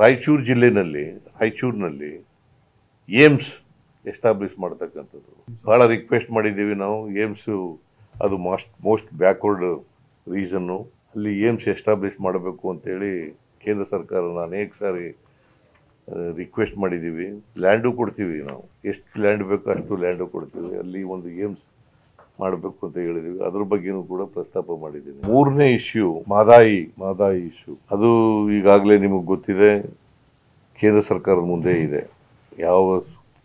ರಾಯಚೂರಿನಲ್ಲಿ AIIMS establish ಮಾಡ್ತಕ್ಕಂಥದ್ದು ಭಾಳ ರಿಕ್ವೆಸ್ಟ್ ಮಾಡಿದ್ದೀವಿ ನಾವು. ಏಮ್ಸು ಅದು ಮೋಸ್ಟ್ ಬ್ಯಾಕ್ವರ್ಡ್ ರೀಸನ್ನು. ಅಲ್ಲಿ ಏಮ್ಸ್ ಎಸ್ಟಾಬ್ಲಿಷ್ ಮಾಡಬೇಕು ಅಂತೇಳಿ ಕೇಂದ್ರ ಸರ್ಕಾರನ ಅನೇಕ ಸಾರಿ ರಿಕ್ವೆಸ್ಟ್ ಮಾಡಿದ್ದೀವಿ. ಲ್ಯಾಂಡು ಕೊಡ್ತೀವಿ, ನಾವು ಎಷ್ಟು ಲ್ಯಾಂಡ್ ಬೇಕೋ ಅಷ್ಟು ಲ್ಯಾಂಡು ಕೊಡ್ತೀವಿ. ಅಲ್ಲಿ ಒಂದು ಏಮ್ಸ್ ಮಾಡಬೇಕು ಅಂತ ಹೇಳಿದೀವಿ. ಅದ್ರ ಬಗ್ಗೆನೂ ಕೂಡ ಪ್ರಸ್ತಾಪ ಮಾಡಿದ್ದೀನಿ. ಮೂರನೇ ಇಶ್ಯೂ ಮಾದಾಯಿ ಇಶ್ಯೂ. ಅದು ಈಗಾಗಲೇ ನಿಮಗೆ ಗೊತ್ತಿದೆ, ಕೇಂದ್ರ ಸರ್ಕಾರದ ಮುಂದೆ ಇದೆ. ಯಾವ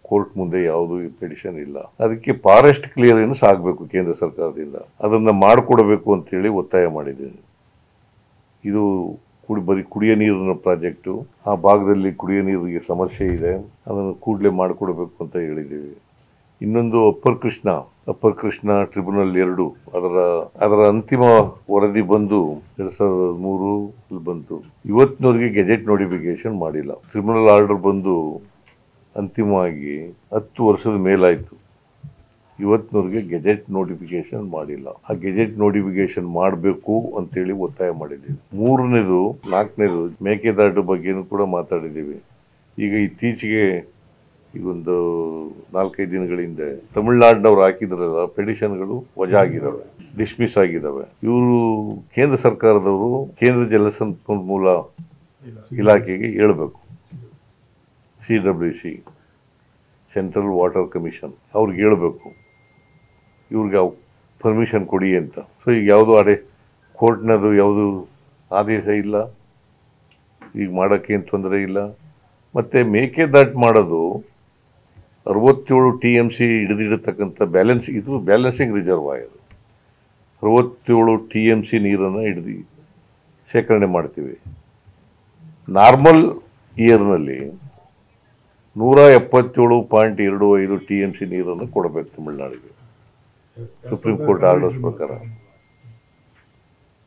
ಕೋರ್ಟ್ ಮುಂದೆ ಯಾವುದು ಪಿಟಿಷನ್ ಇಲ್ಲ. ಅದಕ್ಕೆ ಫಾರೆಸ್ಟ್ ಕ್ಲಿಯರೆನ್ಸ್ ಆಗಬೇಕು ಕೇಂದ್ರ ಸರ್ಕಾರದಿಂದ. ಅದನ್ನ ಮಾಡಿಕೊಡಬೇಕು ಅಂತೇಳಿ ಒತ್ತಾಯ ಮಾಡಿದ್ದೀನಿ. ಇದು ಬರೀ ಕುಡಿಯೋ ನೀರಿನ ಪ್ರಾಜೆಕ್ಟು. ಆ ಭಾಗದಲ್ಲಿ ಕುಡಿಯೋ ನೀರಿಗೆ ಸಮಸ್ಯೆ ಇದೆ, ಅದನ್ನು ಕೂಡಲೇ ಮಾಡಿಕೊಡ್ಬೇಕು ಅಂತ ಹೇಳಿದ್ದೀವಿ. ಇನ್ನೊಂದು ಅಪ್ಪರ್ ಕೃಷ್ಣ ಟ್ರಿಬ್ಯುನಲ್ 2 ಅದರ ಅಂತಿಮ ವರದಿ ಬಂದು 2003 ಬಂತು. ಇವತ್ತಿನವರೆಗೆ ಗೆಜೆಟ್ ನೋಟಿಫಿಕೇಶನ್ ಮಾಡಿಲ್ಲ. ಟ್ರಿಬ್ಯುನಲ್ ಆರ್ಡರ್ ಬಂದು ಅಂತಿಮವಾಗಿ 10 ವರ್ಷದ ಮೇಲಾಯಿತು. ಇವತ್ತಿನವರೆಗೆ ಗೆಜೆಟ್ ನೋಟಿಫಿಕೇಶನ್ ಮಾಡಿಲ್ಲ. ಆ ಗೆಜೆಟ್ ನೋಟಿಫಿಕೇಶನ್ ಮಾಡಬೇಕು ಅಂತೇಳಿ ಒತ್ತಾಯ ಮಾಡಿದ್ದೀವಿ. 4ನೇದು ಮೇಕೆದಾಟು ಬಗ್ಗೆನೂ ಕೂಡ ಮಾತಾಡಿದ್ದೀವಿ. ಈಗ ಇತ್ತೀಚೆಗೆ ಈಗೊಂದು 4-5 ದಿನಗಳ ಹಿಂದೆ ತಮಿಳುನಾಡಿನವ್ರು ಹಾಕಿದ್ರಲ್ಲ ಪೆಟಿಷನ್ಗಳು ವಜಾ ಆಗಿದ್ದಾವೆ, ಡಿಸ್ಮಿಸ್ ಆಗಿದ್ದಾವೆ. ಇವರು ಕೇಂದ್ರ ಸರ್ಕಾರದವರು ಕೇಂದ್ರ ಜಲಸಂಪನ್ಮೂಲ ಇಲಾಖೆಗೆ ಹೇಳಬೇಕು, CWC ಸೆಂಟ್ರಲ್ ವಾಟರ್ ಕಮಿಷನ್ ಅವ್ರಿಗೆ ಹೇಳಬೇಕು, ಇವ್ರಿಗೆ ಪರ್ಮಿಷನ್ ಕೊಡಿ ಅಂತ. ಸೊ ಈಗ ಯಾವುದು ಕೋರ್ಟ್ನದು ಯಾವುದು ಆದೇಶ ಇಲ್ಲ, ಈಗ ಮಾಡೋಕ್ಕೇನು ತೊಂದರೆ ಇಲ್ಲ. ಮತ್ತು ಮೇಕೆದಾಟು ಮಾಡೋದು 67 TMC ಹಿಡಿದಿಡತಕ್ಕಂಥ ಬ್ಯಾಲೆನ್ಸಿಂಗ್ ರಿಸರ್ವಾಯರ್. 67 TMC ನೀರನ್ನು ಹಿಡಿದು ಶೇಖರಣೆ ಮಾಡ್ತೀವಿ. ನಾರ್ಮಲ್ ಇಯರ್ನಲ್ಲಿ 177.25 TMC ನೀರನ್ನು ಕೊಡಬೇಕು ತಮಿಳುನಾಡಿಗೆ. ಸುಪ್ರೀಂ ಕೋರ್ಟ್ ಆರ್ಡರ್ಸ್ ಪ್ರಕಾರ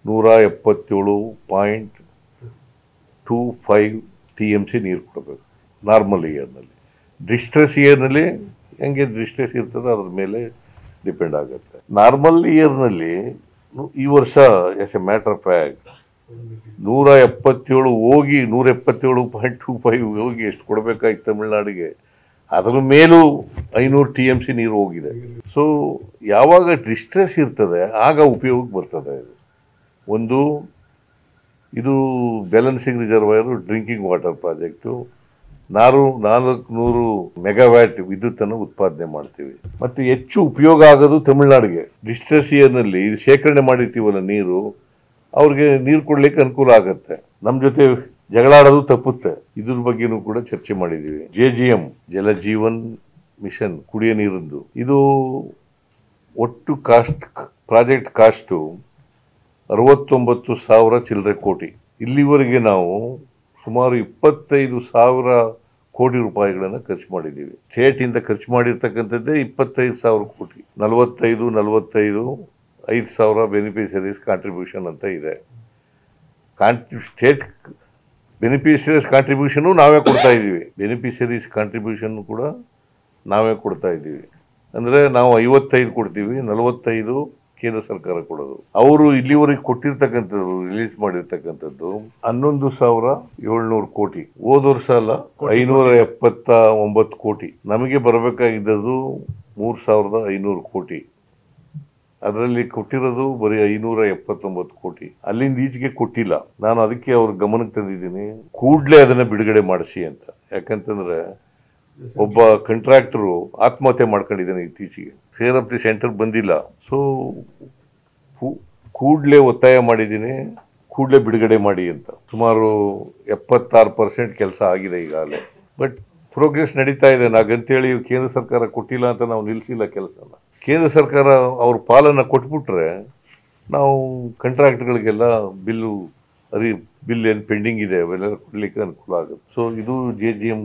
177.25 TMC ನೀರು ಕೊಡಬೇಕು ನಾರ್ಮಲ್ ಇಯರ್ನಲ್ಲಿ. ಡಿಸ್ಟ್ರೆಸ್ ಇಯರ್ನಲ್ಲಿ ಹೆಂಗೆ ಡಿಸ್ಟ್ರೆಸ್ ಇರ್ತದೆ ಅದ್ರ ಮೇಲೆ ಡಿಪೆಂಡ್ ಆಗುತ್ತೆ. ನಾರ್ಮಲ್ ಇಯರ್ನಲ್ಲಿ ಈ ವರ್ಷ as a matter of fact 177 ಹೋಗಿ 177.25 ಹೋಗಿ ಎಷ್ಟು ಕೊಡಬೇಕಾಯ್ತು ತಮಿಳುನಾಡಿಗೆ, ಅದರ ಮೇಲೂ 500 TMC ನೀರು ಹೋಗಿದೆ. ಸೊ ಯಾವಾಗ ಡಿಸ್ಟ್ರೆಸ್ ಇರ್ತದೆ ಆಗ ಉಪಯೋಗಕ್ಕೆ ಬರ್ತದೆ. ಇದು balancing reservoir drinking water project. 400 megawatt ವಿದ್ಯುತ್ತನ್ನು ಉತ್ಪಾದನೆ ಮಾಡ್ತೀವಿ. ಮತ್ತು ಹೆಚ್ಚು ಉಪಯೋಗ ಆಗೋದು ತಮಿಳುನಾಡಿಗೆ. ಡಿಸ್ಟ್ರೆಸ್ ಇಯರ್ನಲ್ಲಿ ಇದು ಶೇಖರಣೆ ಮಾಡಿರ್ತೀವಲ್ಲ ನೀರು, ಅವ್ರಿಗೆ ನೀರು ಕೊಡ್ಲಿಕ್ಕೆ ಅನುಕೂಲ ಆಗುತ್ತೆ. ನಮ್ಮ ಜೊತೆ ಜಗಳಾಡೋದು ತಪ್ಪುತ್ತೆ. ಇದ್ರ ಬಗ್ಗೆನೂ ಕೂಡ ಚರ್ಚೆ ಮಾಡಿದ್ದೀವಿ. JGM ಜಲಜೀವನ್ ಮಿಷನ್ ಕುಡಿಯೋ ನೀರಿಂದು ಇದು ಒಟ್ಟು ಪ್ರಾಜೆಕ್ಟ್ ಕಾಸ್ಟು 69,000 ಚಿಲ್ಲರೆ ಕೋಟಿ. ಇಲ್ಲಿವರೆಗೆ ನಾವು ಸುಮಾರು 25,000 ಕೋಟಿ ರೂಪಾಯಿಗಳನ್ನು ಖರ್ಚು ಮಾಡಿದ್ದೀವಿ. ಸ್ಟೇಟಿಂದ ಖರ್ಚು ಮಾಡಿರ್ತಕ್ಕಂಥದ್ದೇ 25,000 ಕೋಟಿ. 5,000 ಬೆನಿಫಿಷರೀಸ್ ಕಾಂಟ್ರಿಬ್ಯೂಷನ್ ಅಂತ ಇದೆ. ಸ್ಟೇಟ್ ಬೆನಿಫಿಷರೀಸ್ ಕಾಂಟ್ರಿಬ್ಯೂಷನು ನಾವೇ ಕೊಡ್ತಾ ಇದ್ದೀವಿ. ಬೆನಿಫಿಷರೀಸ್ ಕಾಂಟ್ರಿಬ್ಯೂಷನ್ ಕೂಡ ನಾವೇ ಕೊಡ್ತಾ ಇದ್ದೀವಿ. ಅಂದರೆ ನಾವು 55 ಕೊಡ್ತೀವಿ, 45 ಕೇಂದ್ರ ಸರ್ಕಾರ ಕೊಡೋದು. ಅವರು ಇಲ್ಲಿವರೆಗೆ ಕೊಟ್ಟಿರ್ತಕ್ಕಂಥದ್ದು ರಿಲೀಸ್ ಮಾಡಿರ್ತಕ್ಕಂಥದ್ದು 11,700 ಕೋಟಿ. ಹೋದ ವರ್ಷ ಅಲ್ಲ 579 ಕೋಟಿ. ನಮಗೆ ಬರಬೇಕಾಗಿದ್ದು 3,500 ಕೋಟಿ. ಅದರಲ್ಲಿ ಕೊಟ್ಟಿರೋದು ಬರೀ 579 ಕೋಟಿ. ಅಲ್ಲಿಂದ ಈಚೆಗೆ ಕೊಟ್ಟಿಲ್ಲ. ನಾನು ಅದಕ್ಕೆ ಅವ್ರ ಗಮನಕ್ಕೆ ತಂದಿದ್ದೀನಿ, ಕೂಡಲೇ ಅದನ್ನ ಬಿಡುಗಡೆ ಮಾಡಿಸಿ ಅಂತ. ಯಾಕಂತಂದ್ರೆ ಒಬ್ಬ ಕಾಂಟ್ರಾಕ್ಟರು ಆತ್ಮಹತ್ಯೆ ಮಾಡ್ಕೊಂಡಿದ್ದಾನೆ ಇತ್ತೀಚೆಗೆ. ಫೇರ್ ಆಫ್ ದಿ ಸೆಂಟರ್ ಬಂದಿಲ್ಲ. ಸೊ ಕೂಡಲೇ ಒತ್ತಾಯ ಮಾಡಿದ್ದೀನಿ, ಕೂಡಲೇ ಬಿಡುಗಡೆ ಮಾಡಿ ಅಂತ. ಸುಮಾರು 76% ಕೆಲಸ ಆಗಿದೆ ಈಗಾಗಲೇ. ಬಟ್ ಪ್ರೋಗ್ರೆಸ್ ನಡೀತಾ ಇದೆ. ನಾಗಂತೇಳಿ ಕೇಂದ್ರ ಸರ್ಕಾರ ಕೊಟ್ಟಿಲ್ಲ ಅಂತ ನಾವು ನಿಲ್ಲಿಸಿಲ್ಲ ಕೆಲಸನ. ಕೇಂದ್ರ ಸರ್ಕಾರ ಅವ್ರ ಪಾಲನ್ನು ಕೊಟ್ಬಿಟ್ರೆ ನಾವು ಕಾಂಟ್ರಾಕ್ಟ್ಗಳಿಗೆಲ್ಲ ಬಿಲ್ ಏನು ಪೆಂಡಿಂಗ್ ಇದೆ ಅವೆಲ್ಲ ಕೊಡ್ಲಿಕ್ಕೆ ಅನುಕೂಲ ಆಗುತ್ತೆ. ಸೊ ಇದು JGM